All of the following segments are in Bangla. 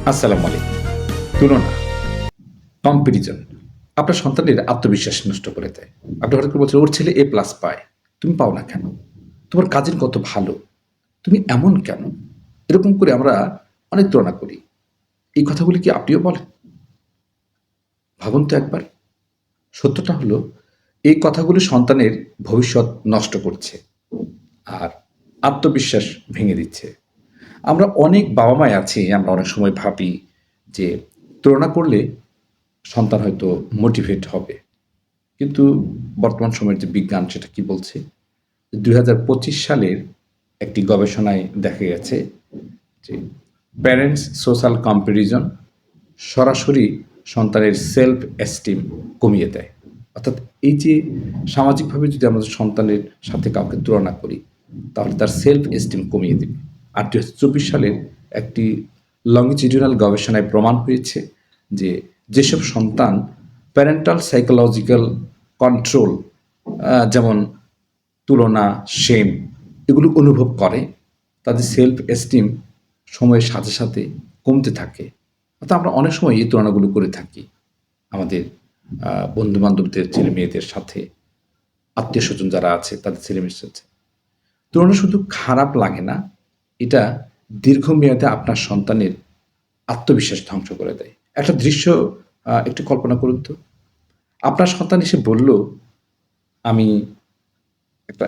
আসসালামু আলাইকুম। তুলনা, কম্প্যারিজন আপনার সন্তানের আত্মবিশ্বাস নষ্ট করে দেয়। আপনি হঠাৎ করে বলছেন, "ওর ছেলে এ প্লাস পায়। তুমি পাও না কেন? তোমার কাজিন কত ভালো। তুমি এমন কেন?" এরকম করে আমরা অনেক তুলনা করি। এই কথাগুলি কি আপনিও বলেন? ভাবুন তো একবার। সত্যটা হলো এই কথাগুলো সন্তানের ভবিষ্যৎ নষ্ট করছে আর আত্মবিশ্বাস ভেঙে দিচ্ছে। আমরা অনেক বাবা-মাই আছি, আমরা অনেক সময় ভাবি যে তুলনা করলে সন্তান হয়তো মোটিভেট হবে। কিন্তু বর্তমান সময়ের যে বিজ্ঞান সেটা কি বলছে? ২০২৫ সালের একটি গবেষণায় দেখা গেছে যে প্যারেন্টস সোশ্যাল কম্প্যারিজন সরাসরি সন্তানের সেলফ এস্টিম কমিয়ে দেয়। অর্থাৎ এই যে সামাজিকভাবে যদি আমাদের সন্তানের সাথে কাউকে তুলনা করি, তাহলে তার সেলফ এস্টিম কমিয়ে দেবে। আর ২০২৪ সালের একটি লংজিটিউডাল গবেষণায় প্রমাণ হয়েছে যে যেসব সন্তান প্যারেন্টাল সাইকোলজিক্যাল কন্ট্রোল যেমন তুলনা, শেম এগুলো অনুভব করে, তাদের সেলফ এস্টিম সময়ের সাথে সাথে কমতে থাকে। অর্থাৎ আমরা অনেক সময় এই তুলনাগুলো করে থাকি আমাদের বন্ধু-বান্ধবদের ছেলে-মেয়েদের সাথে, আত্মীয়স্বজন যারা আছে তাদের ছেলে-মেয়ের সাথে। তুলনা শুধু খারাপ লাগে না, এটা দীর্ঘমেয়াদে আপনার সন্তানের আত্মবিশ্বাস ধ্বংস করে দেয়। একটা দৃশ্য একটু কল্পনা করুন তো। আপনার সন্তান এসে বলল, আমি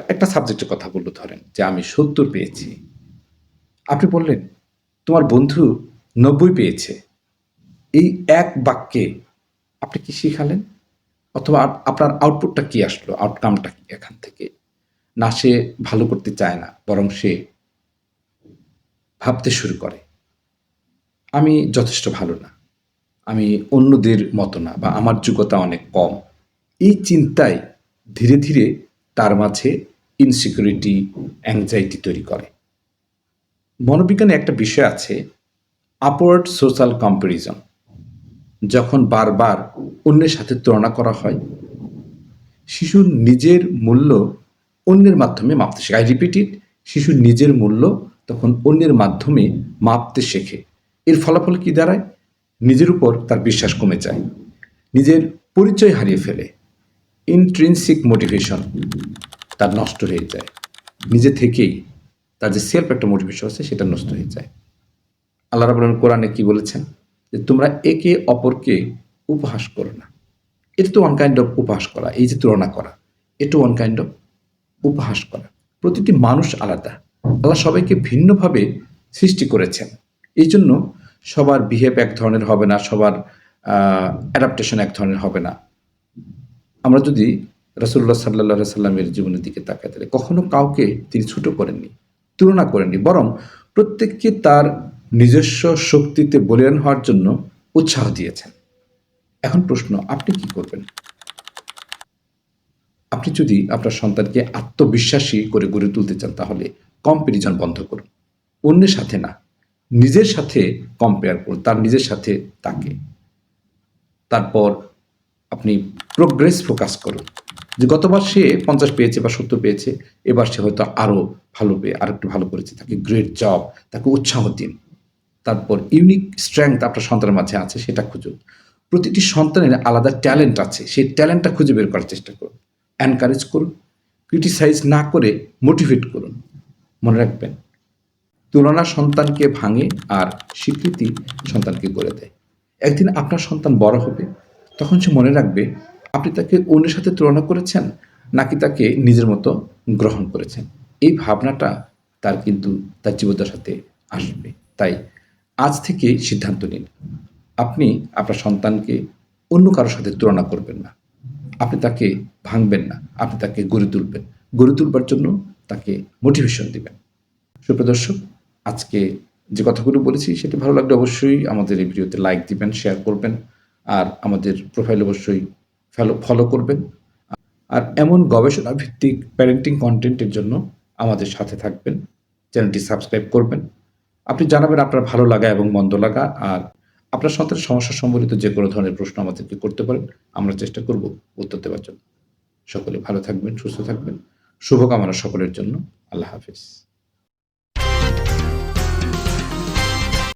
একটা সাবজেক্টের কথা বলল ধরেন যে, "আমি ৭০ পেয়েছি।" আপনি বললেন, "তোমার বন্ধু ৯০ পেয়েছে।" এই এক বাক্যে আপনি কি শিখালেন? অথবা আপনার আউটপুটটা কি আসলো? আউটকামটা কি এখান থেকে? না সে ভালো করতে চায় না, বরং সে ভাবতে শুরু করে, "আমি যথেষ্ট ভালো না। আমি অন্যদের মতো না বা আমার যোগ্যতা অনেক কম।" এই চিন্তায় ধীরে ধীরে তার মাঝে ইনসিকিউরিটি, অ্যাংজাইটি তৈরি করে। মনোবিজ্ঞানে একটা বিষয় আছে, আপওয়ার্ড সোশ্যাল কম্প্যারিজন। যখন বারবার অন্যের সাথে তুলনা করা হয়, শিশুর নিজের মূল্য অন্যের মাধ্যমে মাপতে শেখে। আই রিপিট ইট, শিশুর নিজের মূল্য তখন অন্যের মাধ্যমে মাপতে শেখে। এর ফলাফল কি দাঁড়ায়? নিজের উপর তার বিশ্বাস কমে যায়। নিজের পরিচয় হারিয়ে ফেলে। ইন্ট্রিনসিক মোটিভেশন তার নষ্ট হয়ে যায়। নিজে থেকেই তার যে সেলফ একটা মোটিভেশন আছে সেটা নষ্ট হয়ে যায়। আল্লাহ রাব্বুল আলামিন কোরআনে কি বলেছেন? যে তোমরা একে অপরকে উপহাস করো না। এটা তো ওয়ান কাইন্ড অফ উপহাস করা। এই যে তুলনা করা, এটা ওয়ান কাইন্ড অফ উপহাস করা। প্রতিটি মানুষ আলাদা। আল্লাহ সবাইকে ভিন্নভাবে সৃষ্টি করেছেন। এইজন্য সবার বিহেভ এক ধরনের হবে না, সবার অ্যাডাপ্টেশন এক ধরনের হবে না। আমরা যদি রাসূলুল্লাহ সাল্লাল্লাহু আলাইহি সাল্লামের জীবনের দিকে তাকাই, তাহলে কখনো কাউকে তিনি ছোট করেননি, তুলনা করেননি। বরং প্রত্যেককে তার নিজস্ব শক্তিতে বলীয়ান হওয়ার জন্য উৎসাহ দিয়েছেন। এখন প্রশ্ন, আপনি কি করবেন? আপনি যদি আপনার সন্তানকে আত্মবিশ্বাসী করে গড়ে তুলতে চান, তাহলে কম্প্যারিজন বন্ধ করুন। অন্যের সাথে না, নিজের সাথে কম্পেয়ার করুন, তার নিজের সাথে তাকে। তারপর আপনি প্রোগ্রেস ফোকাস করুন। যে গতবার সে ৫০ পেয়েছে বা ৭০ পেয়েছে, এবার সে হয়তো আরো ভালো পেয়ে আরেকটু ভালো করেছে। তাকে গ্রেট জব, তাকে উৎসাহ দিন। তারপর ইউনিক স্ট্রেংথ আপনার সন্তানের মাঝে আছে সেটা খুঁজুন। প্রতিটি সন্তানের আলাদা ট্যালেন্ট আছে, সেই ট্যালেন্টটা খুঁজে বের করার চেষ্টা করুন। এনকারেজ করুন, ক্রিটিসাইজ না করে মোটিভেট করুন। মনে রাখবেন, তুলনা সন্তানকে ভাঙে আর স্বীকৃতি সন্তানকে গড়ে দেয়। একদিন আপনার সন্তান বড় হবে, তখন সে মনে রাখবে আপনি তাকে অন্যের সাথে তুলনা করেছেন নাকি তাকে নিজের মতো গ্রহণ করেছেন। এই ভাবনাটা তার কিন্তু তার জীবদ্দশাতে আসবে। তাই আজ থেকে সিদ্ধান্ত নিন, আপনি আপনার সন্তানকে অন্য কারো সাথে তুলনা করবেন না। আপনি তাকে ভাঙবেন না, আপনি তাকে গড়ে তুলবেন। গড়ে তুলবার জন্য তাকে মোটিভেশন দিবেন। সুপ্রিয় দর্শক, আজকে যে কথাগুলো বলেছি সেটি ভালো লাগলে অবশ্যই আমাদের এই ভিডিওতে লাইক দিবেন, শেয়ার করবেন। আর আমাদের প্রোফাইল অবশ্যই ফলো করবেন। আর এমন গবেষণা ভিত্তিক প্যারেন্টিং কনটেন্টের জন্য আমাদের সাথে থাকবেন। চ্যানেলটি সাবস্ক্রাইব করবেন। আপনি জানাবেন আপনার ভালো লাগা এবং মন্দ লাগা। আর আপনার সন্তানের সমস্যা সম্বলিত যে কোনো ধরনের প্রশ্ন আমাদেরকে করতে পারেন। আমরা চেষ্টা করব উত্তর দেওয়ার জন্য। সকলে ভালো থাকবেন, সুস্থ থাকবেন। শুভকামনা সকলের জন্য। আল্লাহ হাফেজ।